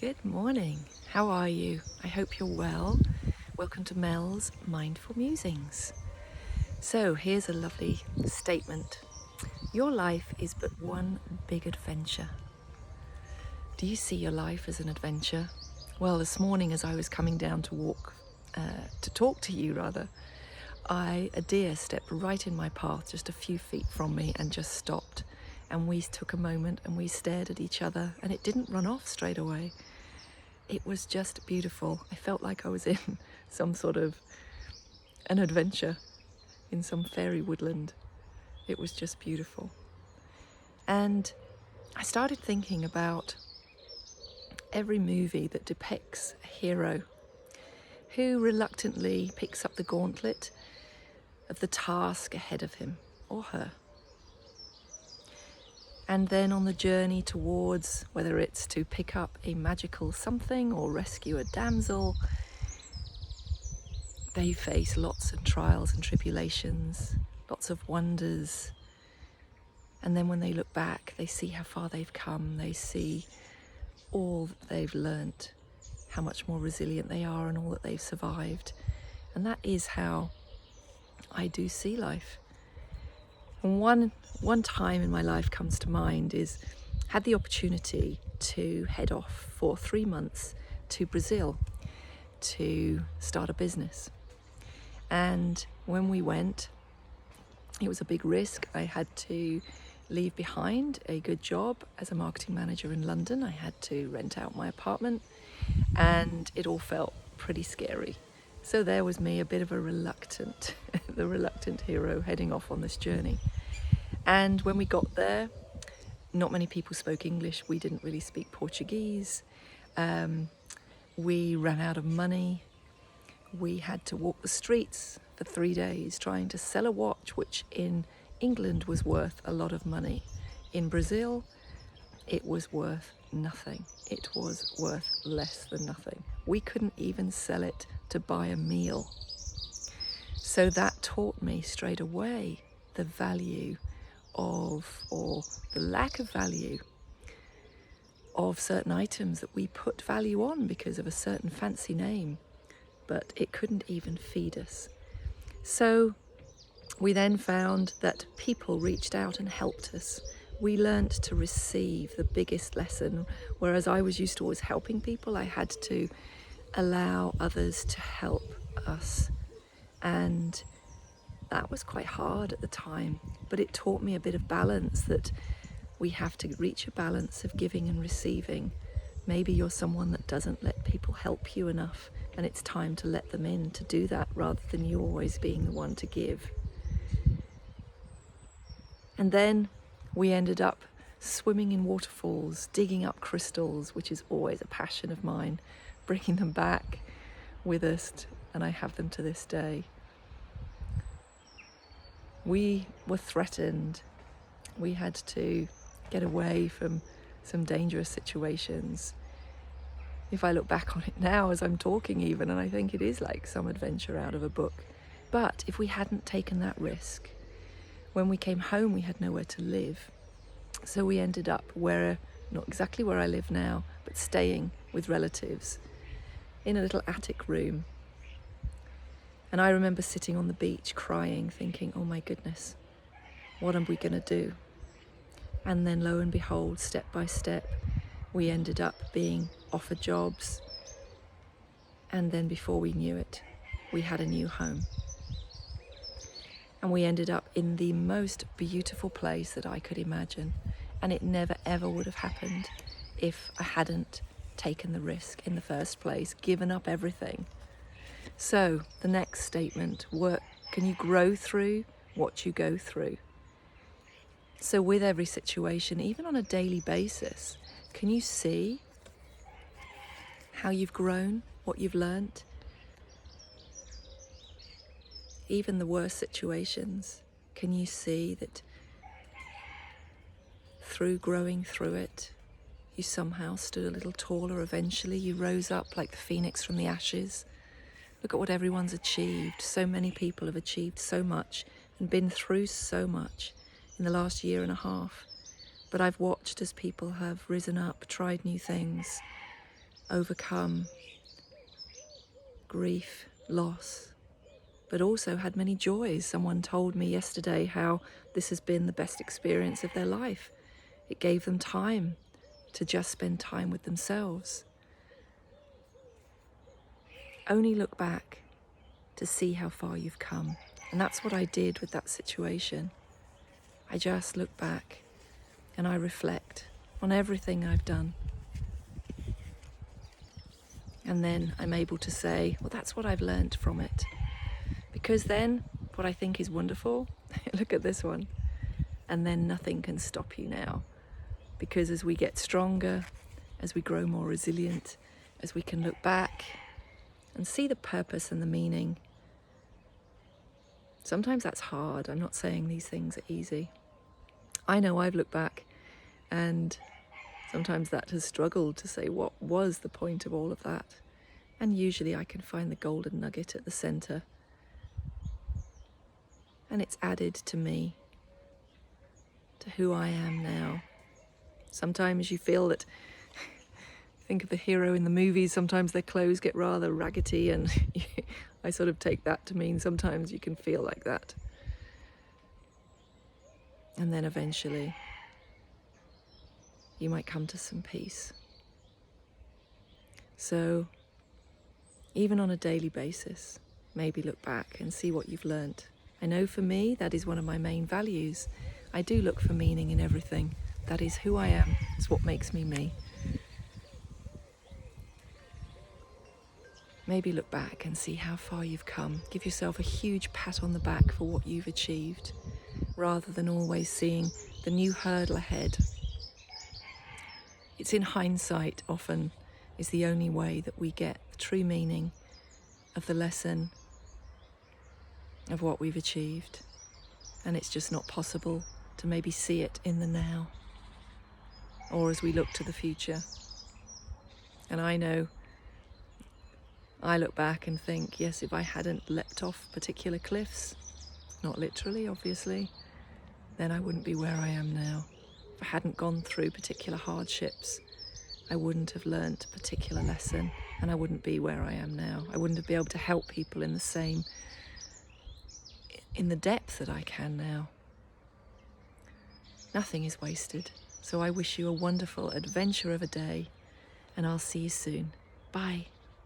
Good morning. How are you? I hope you're well. Welcome to Mel's Mindful Musings. So here's a lovely statement. Your life is but one big adventure. Do you see your life as an adventure? Well, this morning as I was coming down to talk to you rather, a deer stepped right in my path just a few feet from me and just stopped. And we took a moment and we stared at each other, and it didn't run off straight away. It was just beautiful. I felt like I was in some sort of an adventure in some fairy woodland. It was just beautiful. And I started thinking about every movie that depicts a hero who reluctantly picks up the gauntlet of the task ahead of him or her. And then on the journey towards, whether it's to pick up a magical something or rescue a damsel, they face lots of trials and tribulations, lots of wonders. And then when they look back, they see how far they've come. They see all that they've learnt, how much more resilient they are and all that they've survived. And that is how I do see life. And one time in my life comes to mind is had the opportunity to head off for 3 months to Brazil to start a business. And when we went, it was a big risk. I had to leave behind a good job as a marketing manager in London. I had to rent out my apartment, and it all felt pretty scary. So there was me, a bit of the reluctant hero heading off on this journey. And when we got there, not many people spoke English. We didn't really speak Portuguese. We ran out of money. We had to walk the streets for 3 days trying to sell a watch, which in England was worth a lot of money. In Brazil, it was worth nothing. It was worth less than nothing. We couldn't even sell it to buy a meal. So that taught me straight away the value of, or the lack of value of certain items that we put value on because of a certain fancy name, but it couldn't even feed us. So we then found that people reached out and helped us. We learnt to receive, the biggest lesson. Whereas I was used to always helping people, I had to allow others to help us. And that was quite hard at the time, but it taught me a bit of balance, that we have to reach a balance of giving and receiving. Maybe you're someone that doesn't let people help you enough, and it's time to let them in to do that rather than you always being the one to give. And then we ended up swimming in waterfalls, digging up crystals, which is always a passion of mine, bringing them back with us, and I have them to this day. We were threatened. We had to get away from some dangerous situations. If I look back on it now as I'm talking even, and I think it is like some adventure out of a book. But if we hadn't taken that risk, when we came home we had nowhere to live. So we ended up not exactly where I live now, but staying with relatives in a little attic room. And I remember sitting on the beach crying, thinking, oh my goodness, what are we going to do? And then lo and behold, step by step, we ended up being offered jobs. And then before we knew it, we had a new home. And we ended up in the most beautiful place that I could imagine. And it never ever would have happened if I hadn't taken the risk in the first place, given up everything. So the next statement, can you grow through what you go through? So with every situation, even on a daily basis, can you see how you've grown, what you've learnt? Even the worst situations, can you see that through growing through it, you somehow stood a little taller eventually? You rose up like the phoenix from the ashes. Look at what everyone's achieved. So many people have achieved so much and been through so much in the last year and a half. But I've watched as people have risen up, tried new things, overcome grief, loss, but also had many joys. Someone told me yesterday how this has been the best experience of their life. It gave them time to just spend time with themselves. Only look back to see how far you've come. And that's what I did with that situation. I just look back and I reflect on everything I've done. And then I'm able to say, well, that's what I've learned from it. Because then what I think is wonderful, look at this one, and then nothing can stop you now. Because as we get stronger, as we grow more resilient, as we can look back and see the purpose and the meaning, sometimes that's hard. I'm not saying these things are easy. I know I've looked back and sometimes that has struggled to say what was the point of all of that. And usually I can find the golden nugget at the center. And it's added to me, to who I am now. Sometimes you feel that, think of the hero in the movies, sometimes their clothes get rather raggedy, and I sort of take that to mean sometimes you can feel like that. And then eventually you might come to some peace. So even on a daily basis, maybe look back and see what you've learnt. I know for me, that is one of my main values. I do look for meaning in everything. That is who I am. It's what makes me me. Maybe look back and see how far you've come. Give yourself a huge pat on the back for what you've achieved, rather than always seeing the new hurdle ahead. It's in hindsight often is the only way that we get the true meaning of the lesson of what we've achieved. And it's just not possible to maybe see it in the now or as we look to the future. And I know I look back and think, yes, if I hadn't leapt off particular cliffs, not literally, obviously, then I wouldn't be where I am now. If I hadn't gone through particular hardships, I wouldn't have learnt a particular lesson, and I wouldn't be where I am now. I wouldn't have been able to help people in the depth that I can now. Nothing is wasted. So I wish you a wonderful adventure of a day, and I'll see you soon. Bye.